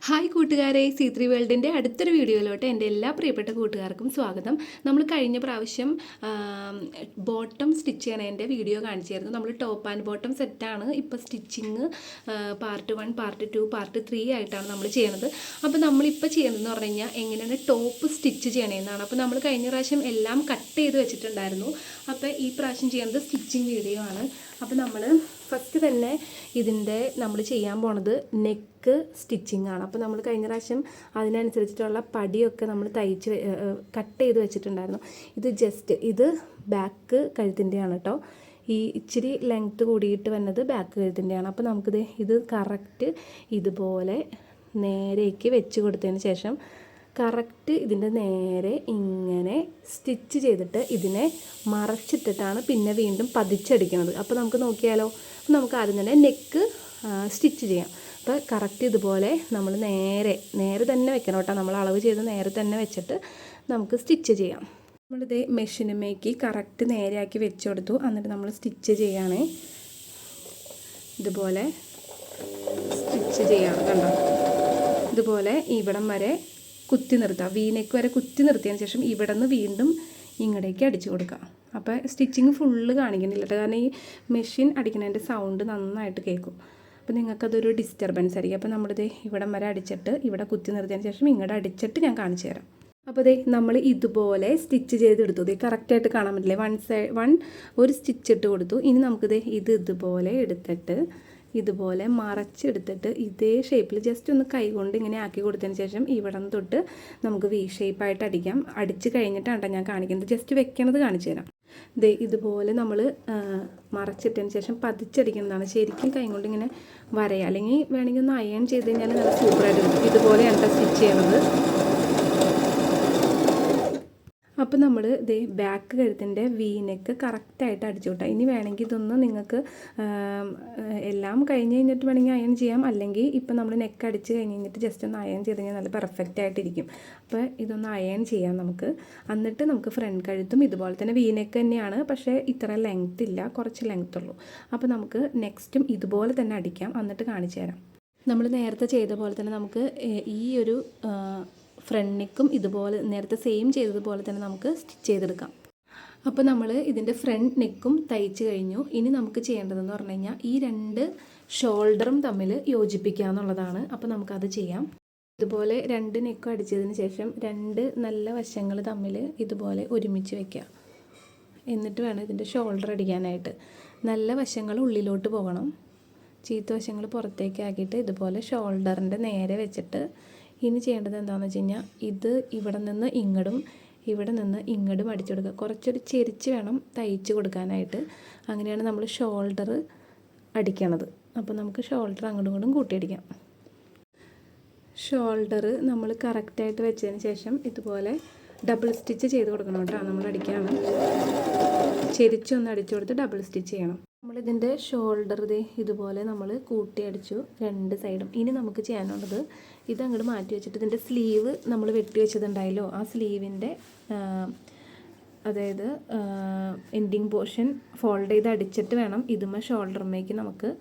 Hi കൂട്ടുകാരെ, C3 വേൾഡിൻ്റെ അടുത്തൊരു വീഡിയോയിലോട്ട് എൻ്റെ എല്ലാ പ്രിയപ്പെട്ട കൂട്ടുകാർക്കും സ്വാഗതം. നമ്മൾ കഴിഞ്ഞ പ്രാവശ്യം ബോട്ടം സ്റ്റിച്ച് ചെയ്യണതിൻ്റെ വീഡിയോ കാണിച്ചായിരുന്നു. നമ്മൾ ടോപ്പ് ആൻഡ് ബോട്ടം സെറ്റാണ് ഇപ്പോൾ സ്റ്റിച്ചിങ് പാർട്ട് 1, പാർട്ട് 2, പാർട്ട് 3 ആയിട്ടാണ് നമ്മൾ ചെയ്യണത്. അപ്പോൾ നമ്മളിപ്പോൾ ചെയ്യുന്നതെന്ന് പറഞ്ഞു കഴിഞ്ഞാൽ എങ്ങനെയാണ് ടോപ്പ് സ്റ്റിച്ച് ചെയ്യണമെന്നാണ്. അപ്പോൾ നമ്മൾ കഴിഞ്ഞ പ്രാവശ്യം എല്ലാം കട്ട് ചെയ്ത് വെച്ചിട്ടുണ്ടായിരുന്നു. അപ്പോൾ ഈ പ്രാവശ്യം ചെയ്യുന്നത് സ്റ്റിച്ചിങ് വീഡിയോ ആണ്. അപ്പോൾ നമ്മൾ ഫസ്റ്റ് തന്നെ ഇതിൻ്റെ നമ്മൾ ചെയ്യാൻ പോണത് നെക്ക് സ്റ്റിച്ചിങ് ആണ്. അപ്പോൾ നമ്മൾ കഴിഞ്ഞ പ്രാവശ്യം അതിനനുസരിച്ചിട്ടുള്ള പടിയൊക്കെ നമ്മൾ കട്ട് ചെയ്ത് വെച്ചിട്ടുണ്ടായിരുന്നു. ഇത് ബാക്ക് കഴുത്തിൻ്റെയാണ് കേട്ടോ. ഈ ഇച്ചിരി ലെങ്ത്ത് കൂടിയിട്ട് വന്നത് ബാക്ക് കഴുത്തിൻ്റെയാണ്. അപ്പോൾ ഇത് കറക്റ്റ് ഇതുപോലെ നേരേക്ക് വെച്ച് കൊടുത്തതിന് ശേഷം കറക്റ്റ് ഇതിൻ്റെ നേരെ ഇങ്ങനെ സ്റ്റിച്ച് ചെയ്തിട്ട് ഇതിനെ മറച്ചിട്ടിട്ടാണ് പിന്നെ വീണ്ടും പതിച്ചടിക്കുന്നത്. അപ്പോൾ നമുക്ക് നോക്കിയാലോ. നമുക്ക് ആദ്യം തന്നെ നെക്ക് സ്റ്റിച്ച് ചെയ്യാം. അപ്പോൾ കറക്റ്റ് ഇതുപോലെ നമ്മൾ നേരെ തന്നെ വെക്കണം കേട്ടോ. നമ്മൾ അളവ് ചെയ്ത് നേരെ തന്നെ വെച്ചിട്ട് നമുക്ക് സ്റ്റിച്ച് ചെയ്യാം. നമ്മളിത് മെഷീനുമേക്ക് കറക്റ്റ് നേരെയാക്കി വെച്ച് കൊടുത്തു. എന്നിട്ട് നമ്മൾ സ്റ്റിച്ച് ചെയ്യാണ്. ഇതുപോലെ സ്റ്റിച്ച് ചെയ്യാണ്. കണ്ടോ, ഇതുപോലെ ഇവിടം വരെ കുത്തി നിർത്തുക. വീനെക്ക് വരെ കുത്തി നിർത്തിയതിന് ശേഷം ഇവിടെ നിന്ന് വീണ്ടും ഇങ്ങടേക്ക് അടിച്ചു കൊടുക്കുക. അപ്പോൾ സ്റ്റിച്ചിങ് ഫുള്ള് കാണിക്കുന്നില്ല കേട്ടോ, കാരണം ഈ മെഷീൻ അടിക്കുന്നതിൻ്റെ സൗണ്ട് നന്നായിട്ട് കേൾക്കും. അപ്പോൾ നിങ്ങൾക്കതൊരു ഡിസ്റ്റർബൻസ് ആയിരിക്കും. അപ്പോൾ നമ്മളിത് ഇവിടം വരെ അടിച്ചിട്ട് ഇവിടെ കുത്തി നിർത്തിയതിന് ശേഷം ഇങ്ങോട്ട് അടിച്ചിട്ട് ഞാൻ കാണിച്ചു തരാം. അപ്പോൾ നമ്മൾ ഇതുപോലെ സ്റ്റിച്ച് ചെയ്തെടുത്തു. കറക്റ്റായിട്ട് കാണാൻ പറ്റില്ലേ. ഒരു സ്റ്റിച്ച് ഇട്ട് കൊടുത്തു. ഇനി നമുക്കിത് ഇതുപോലെ എടുത്തിട്ട് ഇതുപോലെ മറച്ചെടുത്തിട്ട് ഇതേ ഷേപ്പിൽ ജസ്റ്റ് ഒന്ന് കൈകൊണ്ട് ഇങ്ങനെ ആക്കി കൊടുത്തതിന് ശേഷം ഇവിടെ നിന്ന് തൊട്ട് നമുക്ക് വി ഷേപ്പായിട്ട് അടിക്കാം. അടിച്ച് കഴിഞ്ഞിട്ടാണ് ഞാൻ കാണിക്കുന്നത്. ജസ്റ്റ് വെക്കണത് കാണിച്ചു തരാം. ഇതുപോലെ നമ്മൾ മറച്ചിട്ടതിന് ശേഷം പതിച്ചടിക്കുന്നതാണ്. ശരിക്കും കൈ കൊണ്ട് ഇങ്ങനെ വരയുക, അല്ലെങ്കിൽ വേണമെങ്കിൽ ഒന്ന് അയൺ ചെയ്ത് കഴിഞ്ഞാൽ നല്ല സൂപ്പറായിട്ട് കിട്ടും. ഇതുപോലെയാണ് സ്റ്റിച്ച് ചെയ്യണത്. അപ്പോൾ നമ്മൾ ബാക്ക് കഴുത്തിൻ്റെ വീനെക്ക് കറക്റ്റായിട്ട് അടിച്ചു വിട്ടാൽ. ഇനി വേണമെങ്കിൽ ഇതൊന്ന് നിങ്ങൾക്ക് എല്ലാം കഴിഞ്ഞ് കഴിഞ്ഞിട്ട് വേണമെങ്കിൽ അയൺ ചെയ്യാം. അല്ലെങ്കിൽ ഇപ്പം നമ്മൾ നെക്ക് അടിച്ച് കഴിഞ്ഞിട്ട് ജസ്റ്റ് ഒന്ന് അയൺ ചെയ്ത് കഴിഞ്ഞാൽ നല്ല പെർഫെക്റ്റ് ആയിട്ടിരിക്കും. അപ്പോൾ ഇതൊന്ന് അയൺ ചെയ്യാം നമുക്ക്. എന്നിട്ട് നമുക്ക് ഫ്രണ്ട് കഴുത്തും ഇതുപോലെ തന്നെ വീനെക്ക് തന്നെയാണ്, പക്ഷേ ഇത്ര ലെങ്ത് ഇല്ല, കുറച്ച് ലെങ്ത് ഉള്ളൂ. അപ്പോൾ നമുക്ക് നെക്സ്റ്റും ഇതുപോലെ തന്നെ അടിക്കാം. എന്നിട്ട് കാണിച്ചു തരാം. നമ്മൾ നേരത്തെ ചെയ്ത പോലെ തന്നെ നമുക്ക് ഈ ഒരു ഫ്രണ്ട് നെക്കും ഇതുപോലെ നേരത്തെ സെയിം ചെയ്തതുപോലെ തന്നെ നമുക്ക് സ്റ്റിച്ച് ചെയ്തെടുക്കാം. അപ്പോൾ നമ്മൾ ഇതിൻ്റെ ഫ്രണ്ട് നെക്കും തയ്ച്ച് കഴിഞ്ഞു. ഇനി നമുക്ക് ചെയ്യേണ്ടതെന്ന് പറഞ്ഞു കഴിഞ്ഞാൽ ഈ രണ്ട് ഷോൾഡറും തമ്മിൽ യോജിപ്പിക്കുക എന്നുള്ളതാണ്. അപ്പോൾ നമുക്കത് ചെയ്യാം. ഇതുപോലെ രണ്ട് നെക്കും അടിച്ചതിന് ശേഷം രണ്ട് നല്ല വശങ്ങൾ തമ്മിൽ ഇതുപോലെ ഒരുമിച്ച് വയ്ക്കുക. എന്നിട്ട് വേണം ഇതിൻ്റെ ഷോൾഡർ അടിക്കാനായിട്ട്. നല്ല വശങ്ങൾ ഉള്ളിലോട്ട് പോകണം, ചീത്ത വശങ്ങൾ പുറത്തേക്ക് ആക്കിയിട്ട് ഇതുപോലെ ഷോൾഡറിൻ്റെ നേരെ വെച്ചിട്ട് ഇനി ചെയ്യേണ്ടത് എന്താണെന്ന് വെച്ച് കഴിഞ്ഞാൽ ഇവിടെ നിന്ന് ഇങ്ങടും അടിച്ചു കൊടുക്കുക. കുറച്ചൊരു ചെരിച്ച് വേണം തയ്ച്ച് കൊടുക്കാനായിട്ട്. അങ്ങനെയാണ് നമ്മൾ ഷോൾഡർ അടിക്കണത്. അപ്പോൾ നമുക്ക് ഷോൾഡർ അങ്ങോട്ടും ഇങ്ങോട്ടും കൂട്ടിയടിക്കാം. ഷോൾഡർ നമ്മൾ കറക്റ്റായിട്ട് വെച്ചതിന് ശേഷം ഇതുപോലെ ഡബിൾ സ്റ്റിച്ച് ചെയ്ത് കൊടുക്കണം കേട്ടോ. നമ്മൾ അടിക്കുകയാണ്, ചെരിച്ചൊന്ന് അടിച്ചു കൊടുത്ത് ഡബിൾ സ്റ്റിച്ച് ചെയ്യണം. നമ്മളിതിൻ്റെ ഷോൾഡർ ഇതുപോലെ നമ്മൾ കൂട്ടിയടിച്ചു രണ്ട് സൈഡും. ഇനി നമുക്ക് ചെയ്യാനുള്ളത് അങ്ങോട്ട് മാറ്റി വെച്ചിട്ട് ഇതിൻ്റെ സ്ലീവ് നമ്മൾ വെട്ടി വെച്ചതുണ്ടായല്ലോ, ആ സ്ലീവിൻ്റെ അതായത് എൻഡിങ് പോർഷൻ ഫോൾഡ് ചെയ്ത് അടിച്ചിട്ട് വേണം ഷോൾഡറിലേക്ക് നമുക്ക്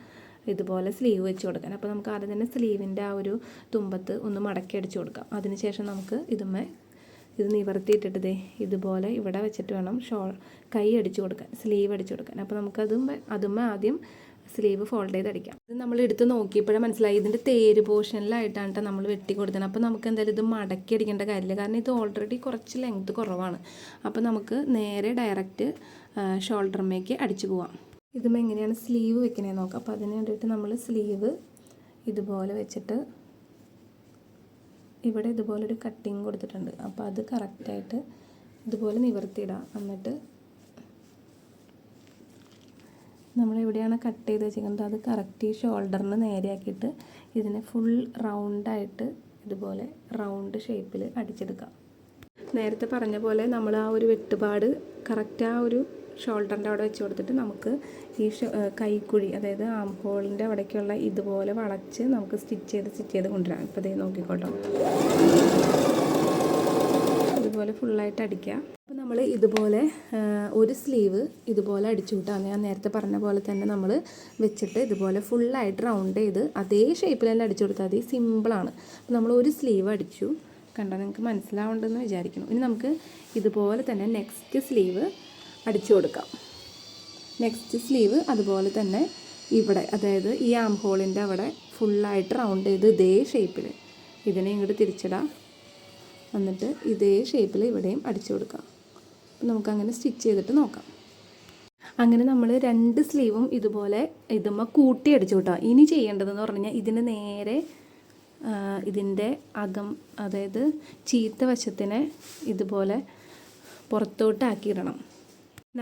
ഇതുപോലെ സ്ലീവ് വെച്ച് കൊടുക്കാൻ. അപ്പോൾ നമുക്ക് ആദ്യം തന്നെ സ്ലീവിൻ്റെ ആ ഒരു തുമ്പത്ത് ഒന്ന് മടക്കി അടിച്ചു കൊടുക്കാം. അതിനുശേഷം നമുക്ക് ഇത് നിവർത്തിയിട്ടിട്ട് ഇതുപോലെ ഇവിടെ വെച്ചിട്ട് വേണം കൈ അടിച്ചു കൊടുക്കാൻ, സ്ലീവ് അടിച്ചു കൊടുക്കാൻ. അപ്പോൾ നമുക്ക് ആദ്യം സ്ലീവ് ഫോൾഡ് ചെയ്ത് അടിക്കാം. ഇത് നമ്മൾ എടുത്ത് നോക്കിയപ്പോഴേ മനസ്സിലായി ഇതിൻ്റെ തേര് പോർഷനിലായിട്ടാണ് നമ്മൾ വെട്ടി കൊടുത്തത്. അപ്പോൾ നമുക്ക് എന്തായാലും ഇത് മടക്കി അടിക്കേണ്ട കാര്യമില്ല, കാരണം ഇത് ഓൾറെഡി കുറച്ച് ലെങ്ത്ത് കുറവാണ്. അപ്പോൾ നമുക്ക് നേരെ ഡയറക്റ്റ് ഷോൾഡറിലേക്ക് അടിച്ചു പോവാം. എങ്ങനെയാണ് സ്ലീവ് വെക്കണേ നോക്കാം. അപ്പോൾ അതിന് വേണ്ടിയിട്ട് നമ്മൾ സ്ലീവ് ഇതുപോലെ വെച്ചിട്ട് ഇവിടെ ഇതുപോലെ ഒരു കട്ടിങ് കൊടുത്തിട്ടുണ്ട്. അപ്പോൾ അത് കറക്റ്റായിട്ട് ഇതുപോലെ നിവർത്തിയിടാം. എന്നിട്ട് നമ്മളെവിടെയാണ് കട്ട് ചെയ്ത് വെച്ചിരിക്കുന്നത് അത് കറക്റ്റ് ഈ ഷോൾഡറിന് നേരെയാക്കിയിട്ട് ഇതിനെ ഫുൾ റൗണ്ടായിട്ട് ഇതുപോലെ റൗണ്ട് ഷേപ്പിൽ അടിച്ചെടുക്കാം. നേരത്തെ പറഞ്ഞ പോലെ നമ്മൾ ആ ഒരു വെട്ടുപാട് കറക്റ്റ് ആ ഒരു ഷോൾഡറിൻ്റെ അവിടെ വെച്ച് കൊടുത്തിട്ട് നമുക്ക് ഈ കൈക്കുഴി, അതായത് ആം ഹോളിൻ്റെ അവിടേക്കുള്ള ഇതുപോലെ വളച്ച് നമുക്ക് സ്റ്റിച്ച് ചെയ്ത് കൊണ്ടുവരാം. ഇപ്പോൾ നോക്കിക്കോട്ടോ, ഇതുപോലെ ഫുള്ളായിട്ട് അടിക്കുക. അപ്പോൾ നമ്മൾ ഇതുപോലെ ഒരു സ്ലീവ് ഇതുപോലെ അടിച്ചു വിട്ടാൽ ഞാൻ നേരത്തെ പറഞ്ഞ പോലെ തന്നെ നമ്മൾ വെച്ചിട്ട് ഇതുപോലെ ഫുള്ളായിട്ട് റൗണ്ട് ചെയ്ത് അതേ ഷേപ്പിൽ തന്നെ അടിച്ചു കൊടുത്താൽ മതി. സിമ്പിളാണ്. അപ്പോൾ നമ്മൾ ഒരു സ്ലീവ് അടിച്ചു, കണ്ടോ, നിങ്ങൾക്ക് മനസ്സിലാവുണ്ടെന്ന് വിചാരിക്കുന്നു. ഇനി നമുക്ക് ഇതുപോലെ തന്നെ നെക്സ്റ്റ് സ്ലീവ് അടിച്ചു കൊടുക്കാം. നെക്സ്റ്റ് സ്ലീവ് അതുപോലെ തന്നെ ഇവിടെ, അതായത് ഈ ആം ഹോളിൻ്റെ അവിടെ ഫുള്ളായിട്ട് റൗണ്ട് ചെയ്ത് ഇതേ ഷേപ്പിൽ ഇതിനെ ഇങ്ങോട്ട് തിരിച്ചിടാം. എന്നിട്ട് ഇതേ ഷേപ്പിൽ ഇവിടെയും അടിച്ചു കൊടുക്കാം. നമുക്കങ്ങനെ സ്റ്റിച്ച് ചെയ്തിട്ട് നോക്കാം. അങ്ങനെ നമ്മൾ 2 സ്ലീവും ഇതുപോലെ ഇതുമ്മ കൂട്ടി അടിച്ചു കേട്ടോ. ഇനി ചെയ്യേണ്ടതെന്ന് പറഞ്ഞു കഴിഞ്ഞാൽ ഇതിന് നേരെ ഇതിൻ്റെ അകം, അതായത് ചീത്ത വശത്തിനെ ഇതുപോലെ പുറത്തോട്ടാക്കിയിടണം.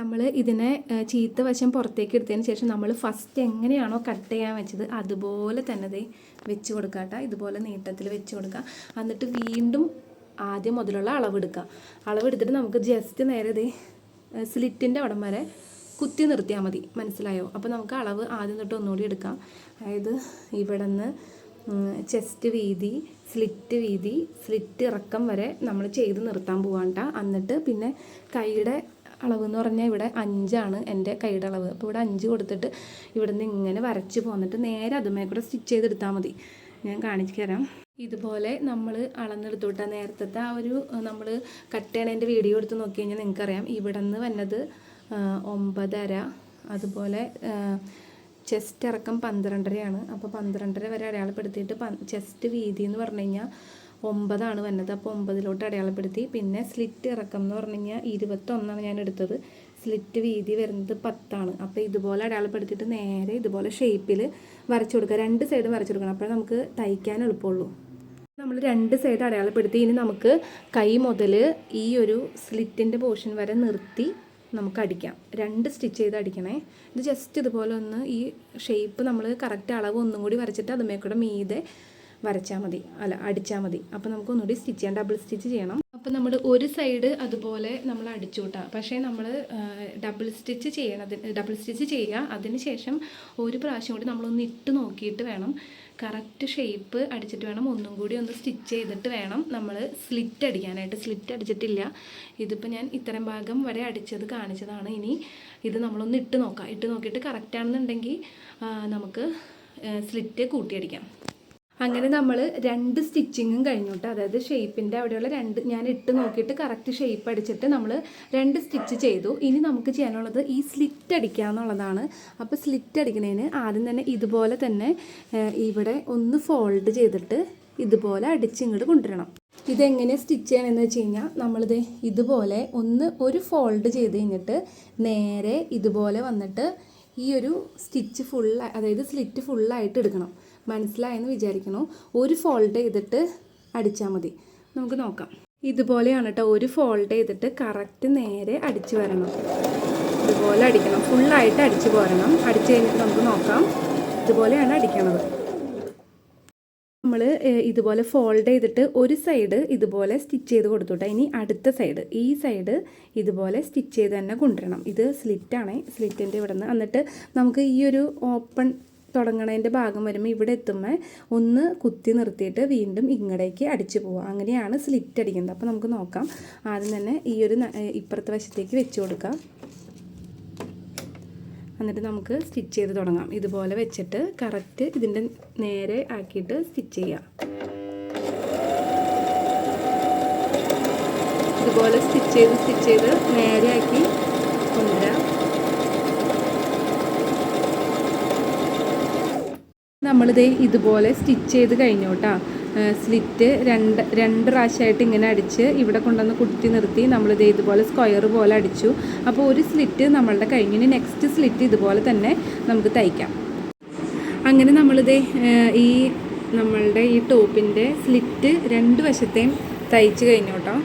നമ്മൾ ഇതിനെ ചീത്ത വശം പുറത്തേക്ക് എടുത്തതിന് ശേഷം നമ്മൾ ഫസ്റ്റ് എങ്ങനെയാണോ കട്ട് ചെയ്യാൻ വെച്ചത് അതുപോലെ തന്നെ വെച്ച് കൊടുക്കാട്ടോ. ഇതുപോലെ നീട്ടത്തിൽ വെച്ച് കൊടുക്കുക. എന്നിട്ട് വീണ്ടും ആദ്യം മുതലുള്ള അളവെടുക്കുക. അളവെടുത്തിട്ട് നമുക്ക് ജസ്റ്റ് നേരെ സ്ലിറ്റിൻ്റെ അവിടം വരെ കുത്തി നിർത്തിയാൽ മതി. മനസ്സിലായോ? അപ്പോൾ നമുക്ക് അളവ് ആദ്യം തൊട്ട് ഒന്നുകൂടി എടുക്കാം. അതായത് ഇവിടെ നിന്ന് ചെസ്റ്റ് വീതി, സ്ലിറ്റ് വീതി, സ്ലിറ്റ് ഇറക്കം വരെ നമ്മൾ ചെയ്ത് നിർത്താൻ പോകാണ്ട. എന്നിട്ട് പിന്നെ കൈയുടെ അളവ് എന്ന് പറഞ്ഞാൽ ഇവിടെ 5 ആണ് എൻ്റെ കൈയുടെ അളവ്. അപ്പോൾ ഇവിടെ 5 കൊടുത്തിട്ട് ഇവിടെ നിന്ന് ഇങ്ങനെ വരച്ച് പോന്നിട്ട് നേരെ അതുമേ കൂടെ സ്റ്റിച്ച് ചെയ്തെടുത്താൽ മതി. ഞാൻ കാണിച്ചു തരാം. ഇതുപോലെ നമ്മൾ അളന്നെടുത്തോട്ടാ. നേരത്തെ ആ ഒരു നമ്മൾ കട്ട് ചെയ്യണതിൻ്റെ വീഡിയോ എടുത്ത് നോക്കി കഴിഞ്ഞാൽ നിങ്ങൾക്കറിയാം. ഇവിടെ നിന്ന് വന്നത് 9.5, അതുപോലെ ചെസ്റ്റ് ഇറക്കം 12.5 അപ്പോൾ 12.5 വരെ അടയാളപ്പെടുത്തിയിട്ട് ചെസ്റ്റ് വീതി എന്ന് പറഞ്ഞു കഴിഞ്ഞാൽ 9 ആണ് വന്നത്. അപ്പോൾ 9 അടയാളപ്പെടുത്തി. പിന്നെ സ്ലിറ്റ് ഇറക്കം എന്ന് പറഞ്ഞു കഴിഞ്ഞാൽ 21 ഞാൻ എടുത്തത്. സ്ലിറ്റ് വീതി വരുന്നത് 10 അപ്പോൾ ഇതുപോലെ അടയാളപ്പെടുത്തിയിട്ട് നേരെ ഇതുപോലെ ഷേപ്പിൽ വരച്ചു കൊടുക്കുക. 2 സൈഡും വരച്ചു കൊടുക്കണം. അപ്പോൾ നമുക്ക് തയ്ക്കാൻ എളുപ്പമുള്ളൂ. നമ്മൾ 2 സൈഡ് അടയാളപ്പെടുത്തി. ഇനി നമുക്ക് കൈ മുതൽ ഈ ഒരു സ്ലിറ്റിൻ്റെ പോർഷൻ വരെ നിർത്തി നമുക്ക് അടിക്കാം. 2 സ്റ്റിച്ച് ചെയ്ത് അടിക്കണേ. ഇത് ജസ്റ്റ് ഇതുപോലെ ഒന്ന് ഈ ഷേപ്പ് നമ്മൾ കറക്റ്റ് അളവ് ഒന്നും കൂടി വരച്ചിട്ട് അതുമേ കൂടെ മീതെ വരച്ചാൽ മതി, അല്ല അടിച്ചാൽ മതി. അപ്പോൾ നമുക്ക് ഒന്നുകൂടി സ്റ്റിച്ച് ചെയ്യാം, ഡബിൾ സ്റ്റിച്ച് ചെയ്യണം. അപ്പോൾ നമ്മൾ ഒരു സൈഡ് അതുപോലെ നമ്മൾ അടിച്ചു കൂട്ടാം. പക്ഷേ നമ്മൾ ഡബിൾ സ്റ്റിച്ച് ചെയ്യുക. അതിന് ശേഷം ഒരു പ്രാവശ്യം കൂടി നമ്മളൊന്ന് ഇട്ട് നോക്കിയിട്ട് വേണം, കറക്റ്റ് ഷേപ്പ് അടിച്ചിട്ട് വേണം ഒന്നും കൂടി ഒന്ന് സ്റ്റിച്ച് ചെയ്തിട്ട് വേണം നമ്മൾ സ്ലിറ്റ് അടിക്കാനായിട്ട്. സ്ലിറ്റ് അടിച്ചിട്ടില്ല. ഇതിപ്പോൾ ഞാൻ ഇത്രയും ഭാഗം വരെ അടിച്ചത് കാണിച്ചതാണ്. ഇനി ഇത് നമ്മളൊന്ന് ഇട്ട് നോക്കാം. ഇട്ട് നോക്കിയിട്ട് കറക്റ്റാണെന്നുണ്ടെങ്കിൽ നമുക്ക് സ്ലിറ്റ് കൂട്ടിയടിക്കാം. അങ്ങനെ നമ്മൾ 2 സ്റ്റിച്ചിങ്ങും കഴിഞ്ഞു കേട്ടോ. അതായത് ഷേപ്പിൻ്റെ അവിടെയുള്ള 2 ഞാൻ ഇട്ട് നോക്കിയിട്ട് കറക്റ്റ് ഷേപ്പ് അടിച്ചിട്ട് നമ്മൾ 2 സ്റ്റിച്ച് ചെയ്തു. ഇനി നമുക്ക് ചെയ്യാനുള്ളത് ഈ സ്ലിറ്റ് അടിക്കുക എന്നുള്ളതാണ്. അപ്പോൾ സ്ലിറ്റ് അടിക്കുന്നതിന് ആദ്യം തന്നെ ഇതുപോലെ തന്നെ ഇവിടെ ഒന്ന് ഫോൾഡ് ചെയ്തിട്ട് ഇതുപോലെ അടിച്ചിങ്ങോട്ട് കൊണ്ടുവരണം. ഇതെങ്ങനെ സ്റ്റിച്ച് ചെയ്യണമെന്ന് വെച്ച് കഴിഞ്ഞാൽ നമ്മളിത് ഇതുപോലെ ഒരു ഫോൾഡ് ചെയ്ത് കഴിഞ്ഞിട്ട് നേരെ ഇതുപോലെ വന്നിട്ട് ഈ ഒരു സ്റ്റിച്ച് അതായത് സ്ലിറ്റ് ഫുള്ളായിട്ട് എടുക്കണം. മനസ്സിലായെന്ന് വിചാരിക്കണോ? ഒരു ഫോൾഡ് ചെയ്തിട്ട് അടിച്ചാൽ മതി. നമുക്ക് നോക്കാം. ഇതുപോലെയാണ് കേട്ടോ. ഒരു ഫോൾഡ് ചെയ്തിട്ട് കറക്റ്റ് നേരെ അടിച്ച് വരണം. ഇതുപോലെ അടിക്കണം. ഫുള്ളായിട്ട് അടിച്ച് പോരണം. അടിച്ച് കഴിഞ്ഞിട്ട് നമുക്ക് നോക്കാം. ഇതുപോലെയാണ് അടിക്കണത്. നമ്മൾ ഇതുപോലെ ഫോൾഡ് ചെയ്തിട്ട് ഒരു സൈഡ് ഇതുപോലെ സ്റ്റിച്ച് ചെയ്ത് കൊടുത്തുട്ടോ. ഇനി അടുത്ത സൈഡ്, ഈ സൈഡ് ഇതുപോലെ സ്റ്റിച്ച് ചെയ്ത് തന്നെ കൊണ്ടുവരണം. ഇത് സ്ലിറ്റാണ്, സ്ലിറ്റിൻ്റെ ഇവിടെ നിന്ന്. എന്നിട്ട് നമുക്ക് ഈ ഒരു ഓപ്പൺ തുടങ്ങണതിൻ്റെ ഭാഗം വരുമ്പോൾ ഇവിടെ എത്തുമ്പോൾ ഒന്ന് കുത്തി നിർത്തിയിട്ട് വീണ്ടും ഇങ്ങടേക്ക് അടിച്ചു പോവുക. അങ്ങനെയാണ് സ്ലിറ്റ് അടിക്കുന്നത്. അപ്പോൾ നമുക്ക് നോക്കാം. ആദ്യം തന്നെ ഈ ഒരു ഇപ്പുറത്തെ വശത്തേക്ക് വെച്ച് കൊടുക്കാം. എന്നിട്ട് നമുക്ക് സ്റ്റിച്ച് ചെയ്ത് തുടങ്ങാം. ഇതുപോലെ വെച്ചിട്ട് കറക്റ്റ് ഇതിൻ്റെ നേരെ ആക്കിയിട്ട് സ്റ്റിച്ച് ചെയ്യാം. ഇതുപോലെ സ്റ്റിച്ച് ചെയ്ത് നേരെ ആക്കി കൊണ്ടുവരാം. നമ്മളിത് ഇതുപോലെ സ്റ്റിച്ച് ചെയ്ത് കഴിഞ്ഞു കേട്ടോ. സ്ലിറ്റ് രണ്ട് പ്രാവശ്യമായിട്ട് ഇങ്ങനെ അടിച്ച് ഇവിടെ കൊണ്ടുവന്ന് കുത്തി നിർത്തി നമ്മളിത് ഇതുപോലെ സ്ക്വയർ പോലെ അടിച്ചു. അപ്പോൾ ഒരു സ്ലിറ്റ് നമ്മളുടെ കഴിഞ്ഞു. ഇനി നെക്സ്റ്റ് സ്ലിറ്റ് ഇതുപോലെ തന്നെ നമുക്ക് തയ്ക്കാം. അങ്ങനെ നമ്മളിത് നമ്മളുടെ ഈ ടോപ്പിൻ്റെ സ്ലിറ്റ് 2 വശത്തെയും തയ്ച്ച് കഴിഞ്ഞു കേട്ടോ.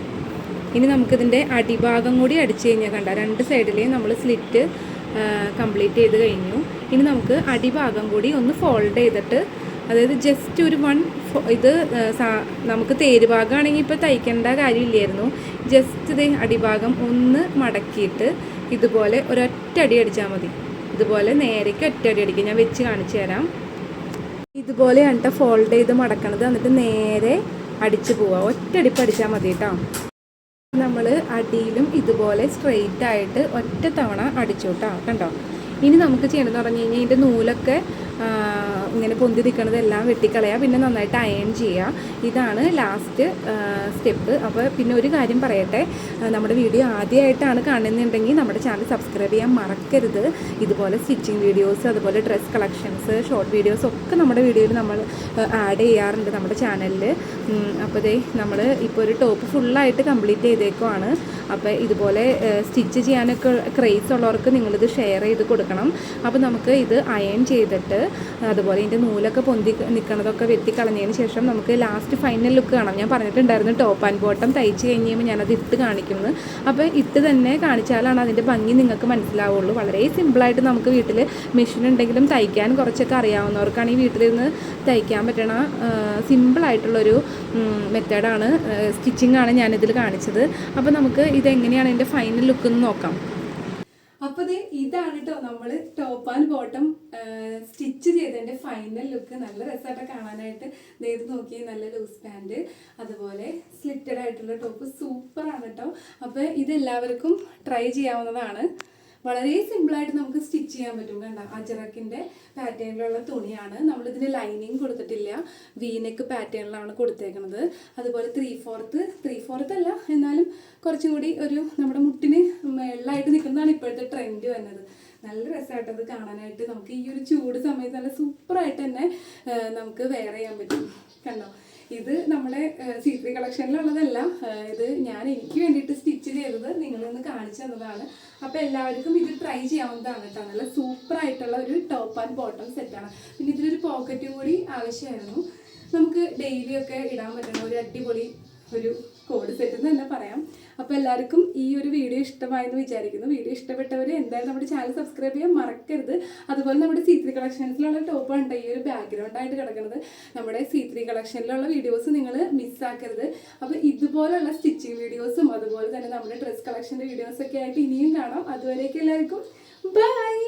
ഇനി നമുക്കിതിൻ്റെ അടിഭാഗം കൂടി അടിച്ച് കഴിഞ്ഞാൽ കണ്ട 2 സൈഡിലെയും നമ്മൾ സ്ലിറ്റ് കംപ്ലീറ്റ് ചെയ്ത് കഴിഞ്ഞു. ഇനി നമുക്ക് അടിഭാഗം കൂടി ഒന്ന് ഫോൾഡ് ചെയ്തിട്ട്, അതായത് ജസ്റ്റ് ഒരു ഇത് നമുക്ക് തേര് ഭാഗമാണെങ്കിൽ ഇപ്പോൾ തയ്ക്കേണ്ട കാര്യമില്ലായിരുന്നു. ജസ്റ്റ് ഇത് അടിഭാഗം ഒന്ന് മടക്കിയിട്ട് ഇതുപോലെ ഒരൊറ്റ അടി അടിച്ചാൽ മതി. ഇതുപോലെ നേരേക്ക് ഒറ്റ അടി അടിക്കുക. ഞാൻ വെച്ച് കാണിച്ചു തരാം. ഇതുപോലെയാണ് കേട്ടോ ഫോൾഡ് ചെയ്ത് മടക്കണത്. എന്നിട്ട് നേരെ അടിച്ച് പോവുക. ഒറ്റ അടിപ്പ് അടിച്ചാൽ മതി കേട്ടോ. നമ്മൾ അടിയിലും ഇതുപോലെ സ്ട്രെയിറ്റ് ആയിട്ട് ഒറ്റ തവണ അടിച്ചു കേട്ടോ. കണ്ടോ? ഇനി നമുക്ക് ചെയ്യണമെന്ന് പറഞ്ഞു കഴിഞ്ഞാൽ ഇതിൻ്റെ നൂലൊക്കെ ഇങ്ങനെ പൊന്തി നിൽക്കണതെല്ലാം വെട്ടിക്കളയുക, പിന്നെ നന്നായിട്ട് അയൺ ചെയ്യുക. ഇതാണ് ലാസ്റ്റ് സ്റ്റെപ്പ്. അപ്പോൾ പിന്നെ ഒരു കാര്യം പറയട്ടെ, നമ്മുടെ വീഡിയോ ആദ്യമായിട്ടാണ് കാണുന്നുണ്ടെങ്കിൽ നമ്മുടെ ചാനൽ സബ്സ്ക്രൈബ് ചെയ്യാൻ മറക്കരുത്. ഇതുപോലെ സ്റ്റിച്ചിങ് വീഡിയോസ്, അതുപോലെ ഡ്രസ് കളക്ഷൻസ്, ഷോർട്ട് വീഡിയോസ് ഒക്കെ നമ്മുടെ വീഡിയോയിൽ നമ്മൾ ആഡ് ചെയ്യാറുണ്ട് നമ്മുടെ ചാനലിൽ. അപ്പോൾ നമ്മൾ ഇപ്പോൾ ഒരു ടോപ്പ് ഫുള്ളായിട്ട് കംപ്ലീറ്റ് ചെയ്തേക്കുവാണ്. അപ്പോൾ ഇതുപോലെ സ്റ്റിച്ച് ചെയ്യാനൊക്കെ ക്രേസ് ഉള്ളവർക്ക് നിങ്ങളിത് ഷെയർ ചെയ്ത് കൊടുക്കണം. അപ്പോൾ നമുക്ക് ഇത് അയൺ ചെയ്തിട്ട് അതുപോലെ ഇതിൻ്റെ നൂലൊക്കെ പൊന്തി നിൽക്കണതൊക്കെ വെട്ടിക്കളഞ്ഞതിന് ശേഷം നമുക്ക് ലാസ്റ്റ് ഫൈനൽ ലുക്ക് കാണാം. ഞാൻ പറഞ്ഞിട്ടുണ്ടായിരുന്നു ടോപ്പ് ആൻഡ് ബോട്ടം തയ്ച്ച് കഴിഞ്ഞ് കഴിയുമ്പോൾ ഞാനത് ഇട്ട് കാണിക്കുന്നത്. അപ്പോൾ ഇട്ട് തന്നെ കാണിച്ചാലാണ് അതിൻ്റെ ഭംഗി നിങ്ങൾക്ക് മനസ്സിലാവുള്ളൂ. വളരെ സിമ്പിളായിട്ട് നമുക്ക് വീട്ടിൽ മെഷീൻ ഉണ്ടെങ്കിലും തയ്ക്കാൻ കുറച്ചൊക്കെ അറിയാവുന്നവർക്കാണ് ഈ വീട്ടിലിരുന്ന് തയ്ക്കാൻ പറ്റണ സിമ്പിളായിട്ടുള്ളൊരു മെത്തേഡാണ്, സ്റ്റിച്ചിങ് ആണ് ഞാനിതിൽ കാണിച്ചത്. അപ്പോൾ നമുക്ക് ഇതെങ്ങനെയാണ് ഇതിൻ്റെ ഫൈനൽ ലുക്ക് എന്ന് നോക്കാം. അപ്പോൾ ഇതാണ് കേട്ടോ നമ്മൾ ടോപ്പ് ആൻഡ് ബോട്ടം സ്റ്റിച്ച് ചെയ്തതിൻ്റെ ഫൈനൽ ലുക്ക്. നല്ല രസമായിട്ട് കാണാനായിട്ട്. ഇത് നോക്കി, നല്ല ലൂസ് പാൻറ്റ്, അതുപോലെ സ്ലിറ്റഡ് ആയിട്ടുള്ള ടോപ്പ്, സൂപ്പറാണ് കേട്ടോ. അപ്പോൾ ഇതെല്ലാവർക്കും ട്രൈ ചെയ്യാവുന്നതാണ്. വളരെ സിമ്പിളായിട്ട് നമുക്ക് സ്റ്റിച്ച് ചെയ്യാൻ പറ്റും. കണ്ട, അജറക്കിൻ്റെ പാറ്റേണിലുള്ള തുണിയാണ്. നമ്മളിതിന് ലൈനിങ് കൊടുത്തിട്ടില്ല, വീനെക്ക് പാറ്റേണിലാണ് കൊടുത്തേക്കുന്നത്. അതുപോലെ 3/4 അല്ല, എന്നാലും കുറച്ചും കൂടി ഒരു നമ്മുടെ മുട്ടിന് വെള്ളമായിട്ട് നിൽക്കുന്നതാണ് ഇപ്പോഴത്തെ ട്രെൻഡ് വന്നത്. നല്ല രസമായിട്ടത് കാണാനായിട്ട്. നമുക്ക് ഈ ഒരു ചൂട് സമയത്ത് നല്ല സൂപ്പറായിട്ട് തന്നെ നമുക്ക് വെയർ ചെയ്യാൻ പറ്റും. കണ്ടോ? ഇത് നമ്മുടെ C3 കളക്ഷനിലുള്ളതല്ല, ഇത് ഞാൻ എനിക്ക് വേണ്ടിയിട്ട് സ്റ്റിച്ച് ചെയ്തത് നിങ്ങളൊന്ന് കാണിച്ചു തന്നതാണ്. അപ്പോൾ എല്ലാവർക്കും ഇത് ട്രൈ ചെയ്യാവുന്നതാണ് കേട്ടോ. നല്ല സൂപ്പറായിട്ടുള്ള ഒരു ടോപ്പ് ആൻഡ് ബോട്ടം സെറ്റാണ്. പിന്നെ ഇതിലൊരു പോക്കറ്റും കൂടി ആവശ്യമായിരുന്നു. നമുക്ക് ഡെയിലിയൊക്കെ ഇടാൻ പറ്റുന്ന ഒരു അടിപൊളി ഒരു കോഡ് സെറ്റ് എന്ന് തന്നെ പറയാം. അപ്പോൾ എല്ലാവർക്കും ഈ ഒരു വീഡിയോ ഇഷ്ടമായെന്ന് വിചാരിക്കുന്നു. വീഡിയോ ഇഷ്ടപ്പെട്ടവർ എന്തായാലും നമ്മുടെ ചാനൽ സബ്സ്ക്രൈബ് ചെയ്യാൻ മറക്കരുത്. അതുപോലെ നമ്മുടെ C3 കളക്ഷൻസിലുള്ള ടോപ്പാണ് ഈ ഒരു ബാക്ക്ഗ്രൗണ്ടായിട്ട് കിടക്കുന്നത്. നമ്മുടെ C3 കളക്ഷനിലുള്ള വീഡിയോസ് നിങ്ങൾ മിസ്സാക്കരുത്. അപ്പോൾ ഇതുപോലുള്ള സ്റ്റിച്ചിങ് വീഡിയോസും അതുപോലെ തന്നെ നമ്മുടെ ഡ്രസ് കളക്ഷൻ്റെ വീഡിയോസൊക്കെ ആയിട്ട് ഇനിയും കാണാം. അതുവരേക്കും എല്ലാവർക്കും ബൈ.